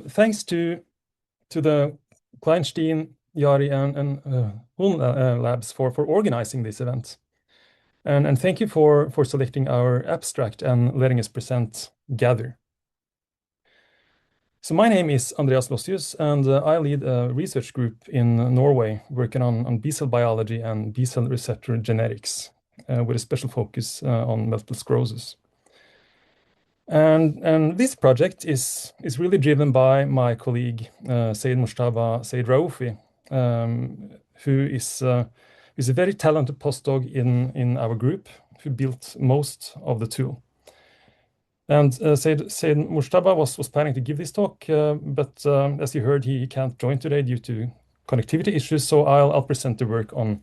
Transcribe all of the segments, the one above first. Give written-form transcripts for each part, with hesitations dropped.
thanks to the Kleinstein, Yari, and Huln labs for organizing this event. And thank you for selecting our abstract and letting us present GATHeR. So my name is Andreas Lossius, and I lead a research group in Norway working on B-cell biology and B-cell receptor genetics with a special focus on multiple sclerosis. And this project is really driven by my colleague Seyedmojtaba Seyyedraoufi, who is a very talented postdoc in our group who built most of the tool. And Seyedmojtaba was planning to give this talk, but as you heard, he can't join today due to connectivity issues. So I'll present the work on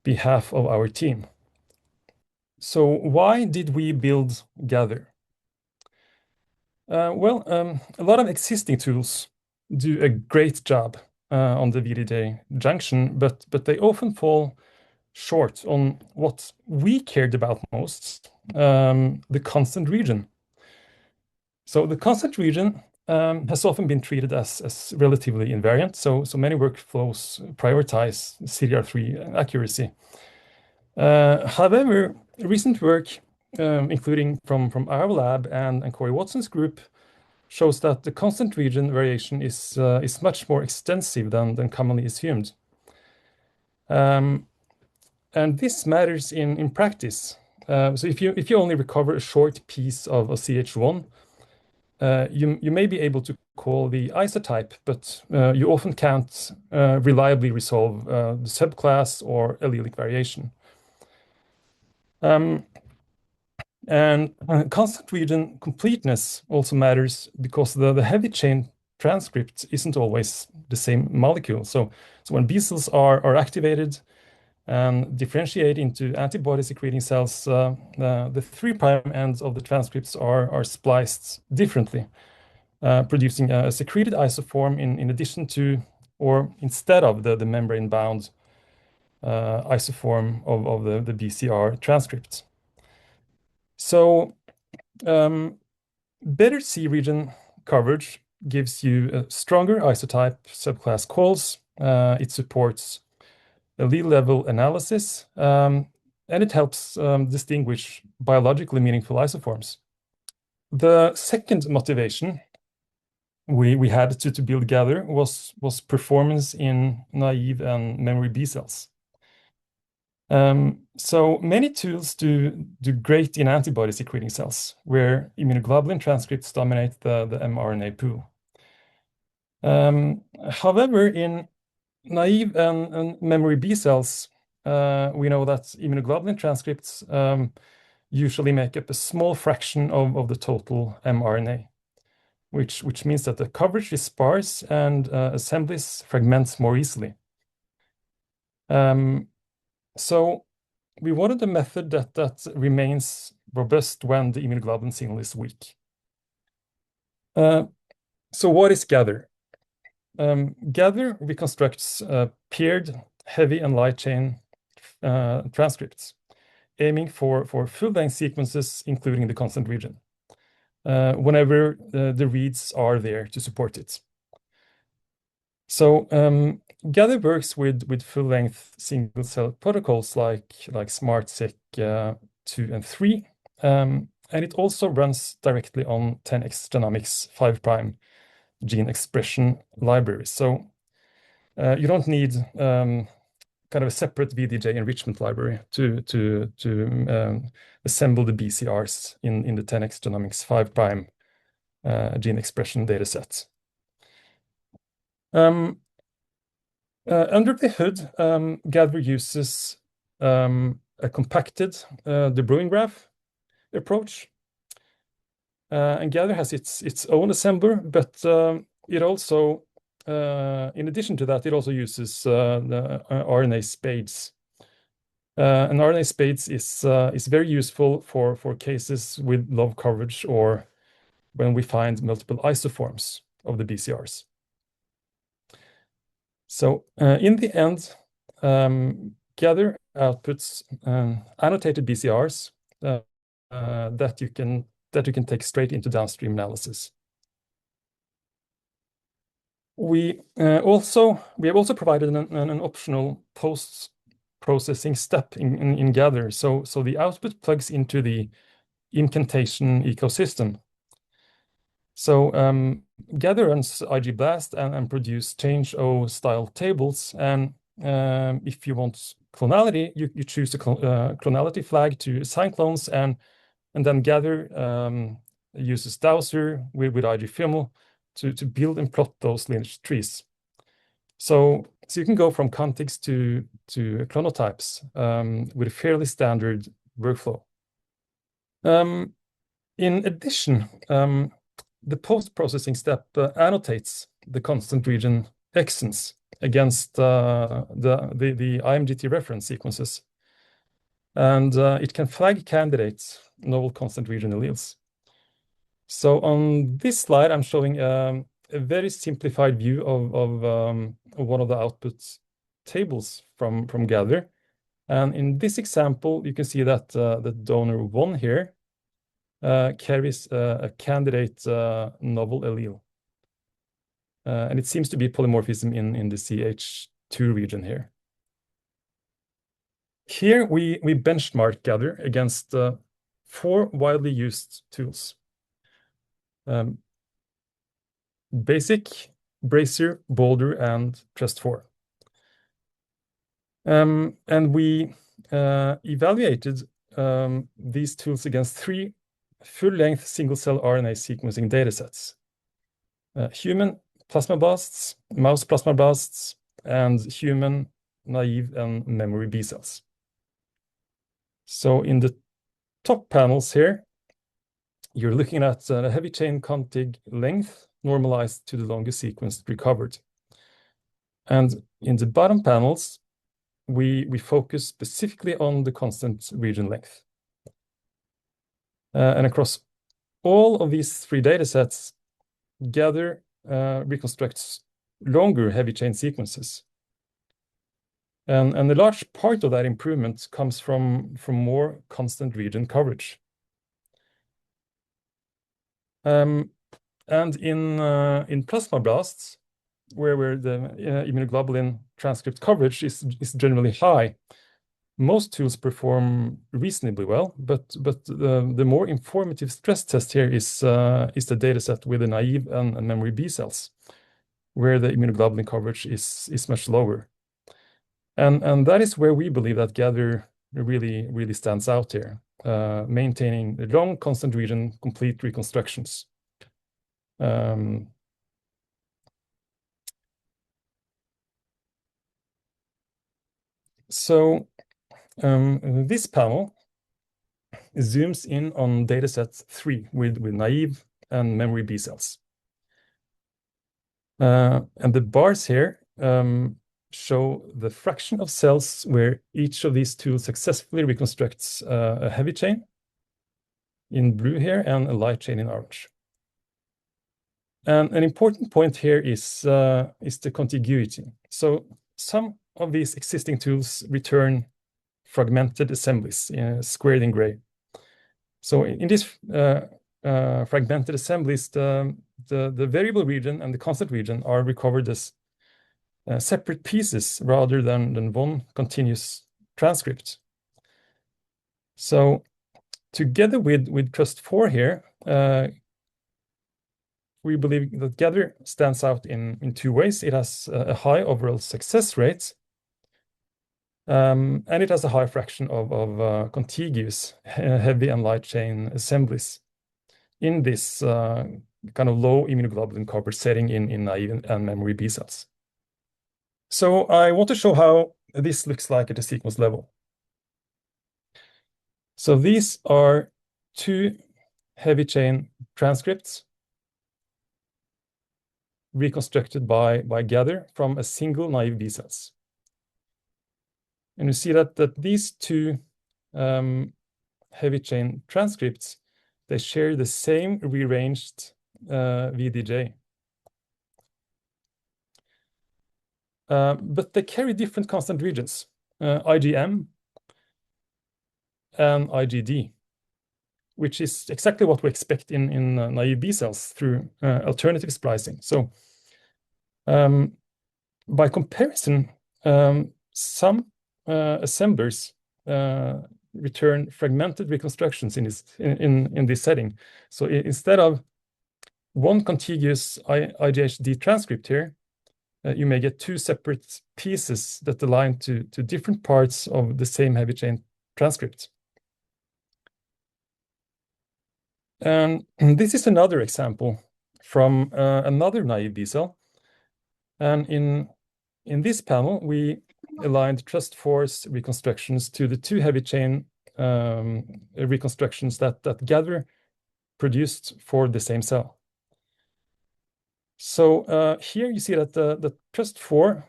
behalf of our team. So why did we build GATHeR? Well, a lot of existing tools do a great job on the VDJ junction, but they often fall short on what we cared about most, the constant region. So the constant region has often been treated as relatively invariant, so many workflows prioritize CDR3 accuracy. However, recent work, including from our lab and Corey Watson's group, shows that the constant region variation is much more extensive than commonly assumed. And this matters in practice. So if you only recover a short piece of a CH1, you may be able to call the isotype, but you often can't reliably resolve the subclass or allelic variation. And constant region completeness also matters because the heavy chain transcript isn't always the same molecule. So when B cells are activated and differentiate into antibody secreting cells, the 3' ends of the transcripts are spliced differently, producing a secreted isoform in addition to or instead of the membrane-bound isoform of the BCR transcripts. So better C region coverage gives you a stronger isotype subclass calls. It supports allele level analysis, and it helps distinguish biologically meaningful isoforms. The second motivation we had to build GATHeR was performance in naive and memory B cells. So many tools do great in antibody secreting cells, where immunoglobulin transcripts dominate the mRNA pool. However, in naive and memory B cells, we know that immunoglobulin transcripts usually make up a small fraction of the total mRNA, which means that the coverage is sparse and assemblies fragments more easily. So we wanted a method that remains robust when the immunoglobulin signal is weak. So what is GATHeR? GATHeR reconstructs paired heavy and light chain transcripts, aiming for full-length sequences, including the constant region, whenever the reads are there to support it. So GATHeR works with full-length single-cell protocols like Smart-Seq 2 and 3, and it also runs directly on 10x Genomics 5' gene expression libraries. So you don't need kind of a separate VDJ enrichment library to assemble the BCRs in the 10x Genomics 5' gene expression dataset. Under the hood, GATHeR uses a compacted de Bruijn graph approach. And GATHeR has its own assembler, but it also, in addition to that, it also uses the RNA spades. And RNA spades is very useful for cases with low coverage or when we find multiple isoforms of the BCRs. So in the end, GATHeR outputs annotated BCRs that you can take straight into downstream analysis. We have also provided an optional post-processing step in GATHeR. So the output plugs into the incantation ecosystem. So GATHeR runs IGBlast and produce change O style tables. And if you want clonality, you choose the clonality flag to assign clones, and then GATHeR uses Dowser with IGFIML to build and plot those lineage trees. So you can go from contigs to clonotypes with a fairly standard workflow. In addition, the post-processing step annotates the constant region exons against the IMGT reference sequences. And it can flag candidates, novel constant region alleles. So on this slide, I'm showing a very simplified view of one of the output tables from GATHeR. And in this example, you can see that the donor 1 here carries a candidate novel allele. And it seems to be polymorphism in the CH2 region here. Here we benchmark GATHeR against 4 widely used tools. Basic, Bracer, Boulder, and Trust4. And we evaluated these tools against 3 full-length single-cell RNA sequencing datasets: human plasmablasts, mouse plasmablasts, and human naive and memory B cells. So in the top panels here, you're looking at a heavy chain contig length normalized to the longest sequence recovered. And in the bottom panels, we focus specifically on the constant region length. And across all of these 3 datasets, GATHeR reconstructs longer heavy chain sequences. And a large part of that improvement comes from more constant region coverage. And in plasmablasts, where the immunoglobulin transcript coverage is generally high, most tools perform reasonably well, but the more informative stress test here is the dataset with the naive and memory B cells, where the immunoglobulin coverage is much lower. And that is where we believe that GATHeR really stands out here, maintaining long constant region complete reconstructions. So this panel zooms in on dataset 3 with naive and memory B cells. And the bars here show the fraction of cells where each of these tools successfully reconstructs a heavy chain in blue here and a light chain in orange. And an important point here is the contiguity. So some of these existing tools return fragmented assemblies squared in gray. So in these fragmented assemblies, the variable region and the constant region are recovered as separate pieces rather than one continuous transcript. So together with Trust4 here, we believe that GATHeR stands out in 2 ways. It has a high overall success rate, and it has a high fraction of contiguous heavy and light chain assemblies in this kind of low immunoglobulin coverage setting in naive and memory B cells. So I want to show how this looks like at the sequence level. So these are 2 heavy chain transcripts reconstructed by GATHeR from a single naive B cells. And you see that these 2 heavy chain transcripts, they share the same rearranged VDJ. But they carry different constant regions, IgM and IgD, which is exactly what we expect in naive B cells through alternative splicing. So By comparison, some assemblers return fragmented reconstructions in this setting. So instead of one contiguous IGHD transcript here, you may get two separate pieces that align to different parts of the same heavy chain transcript. And this is another example from another naive B cell. And in this panel, we aligned TrustForce reconstructions to the two heavy chain reconstructions that GATHeR produced for the same cell. So here you see that the TrustForce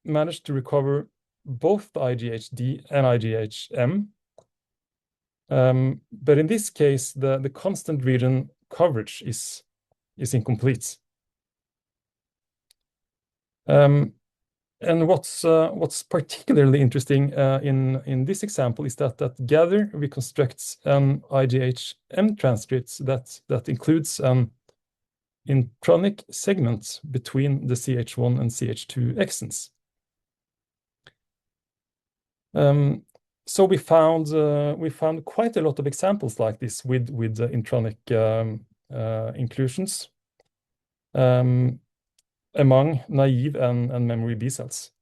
managed to recover both the IGHD and IGHM. But in this case, the constant region coverage is incomplete. And what's particularly interesting in this example is that GATHeR reconstructs IGHM transcripts that includes intronic segments between the CH1 and CH2 exons. So we found quite a lot of examples like this with intronic inclusions among naive and memory B cells.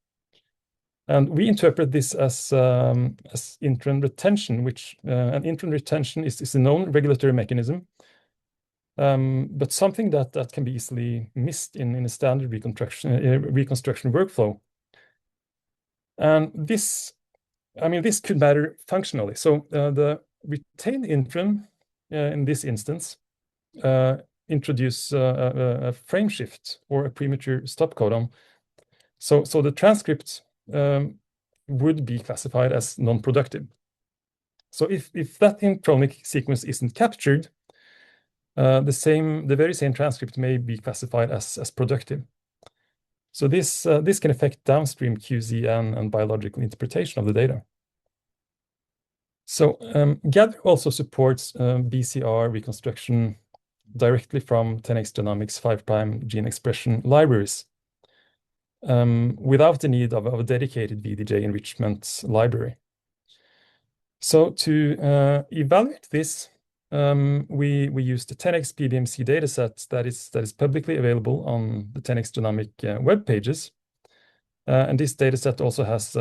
And we interpret this as intron retention, which an intron retention is a known regulatory mechanism, but something that can be easily missed in a standard reconstruction workflow. And this could matter functionally. So the retained intron in this instance introduce a frame shift or a premature stop codon. So the transcript would be classified as non-productive. So if that intronic sequence isn't captured, the very same transcript may be classified as productive. So this can affect downstream QZ and biological interpretation of the data. So GATHeR also supports BCR reconstruction directly from 10x Genomics 5' gene expression libraries without the need of a dedicated VDJ enrichment library. So to evaluate this, we used the 10x PBMC dataset that is publicly available on the 10x Genomic web pages. And this dataset also has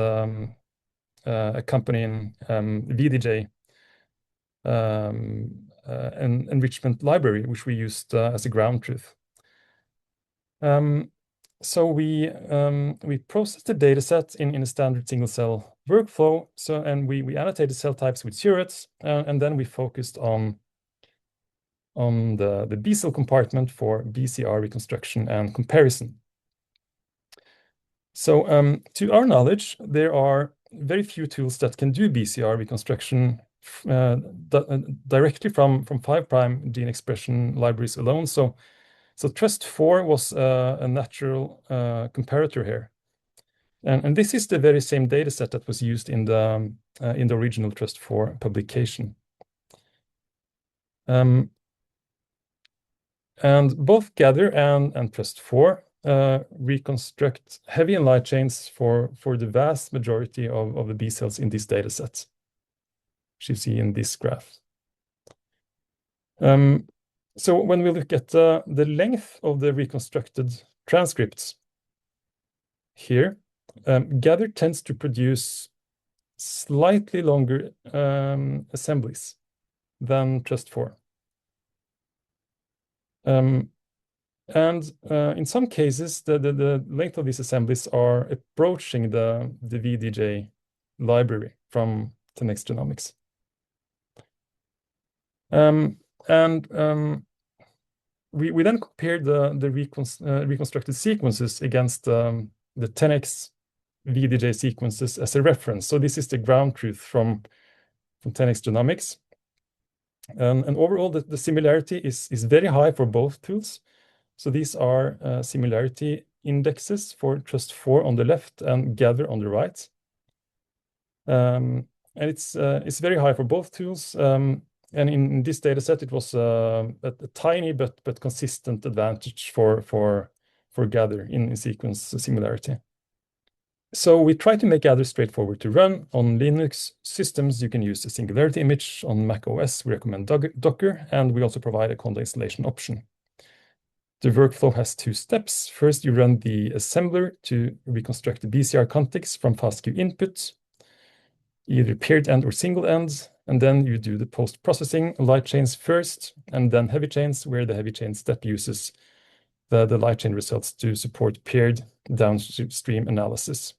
accompanying VDJ an enrichment library, which we used as a ground truth. So we processed the dataset in a standard single cell workflow. And we annotated cell types with surates, and then we focused on the B cell compartment for BCR reconstruction and comparison. So to our knowledge, there are very few tools that can do BCR reconstruction directly from 5' gene expression libraries alone. So Trust4 was a natural comparator here. And this is the very same data set that was used in the original Trust4 publication. And both GATHeR and Trust4 reconstruct heavy and light chains for the vast majority of the B cells in this data set, which you see in this graph. So when we look at the length of the reconstructed transcripts here, GATHeR tends to produce slightly longer assemblies than Trust4. And in some cases, the length of these assemblies are approaching the VDJ library from 10x Genomics. We then compared the reconstructed sequences against the 10x VDJ sequences as a reference. So this is the ground truth from 10x Genomics. And overall, the similarity is very high for both tools. So these are similarity indexes for Trust4 on the left and GATHeR on the right. And it's very high for both tools. And in this data set, it was a tiny but consistent advantage for for GATHeR in sequence similarity. So we try to make GATHeR straightforward to run. On Linux systems, you can use the Singularity image. On Mac OS, we recommend Docker, and we also provide a conda installation option. The workflow has 2 steps. First, you run the assembler to reconstruct the BCR contigs from FASTQ input, either paired end or single end, and then you do the post-processing light chains first, and then heavy chains, where the heavy chain step uses the light chain results to support paired downstream analysis.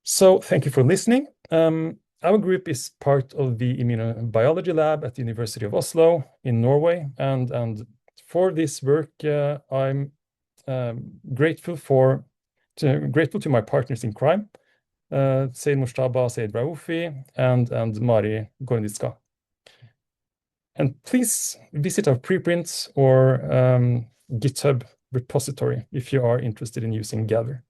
So thank you for listening. Our group is part of the immunobiology lab at the University of Oslo in Norway, and for this work, I'm grateful to my partners in crime, Seyedmojtaba, Seyedraoufi, and Mari Gornitska. And please visit our preprints or GitHub repository if you are interested in using GATHeR.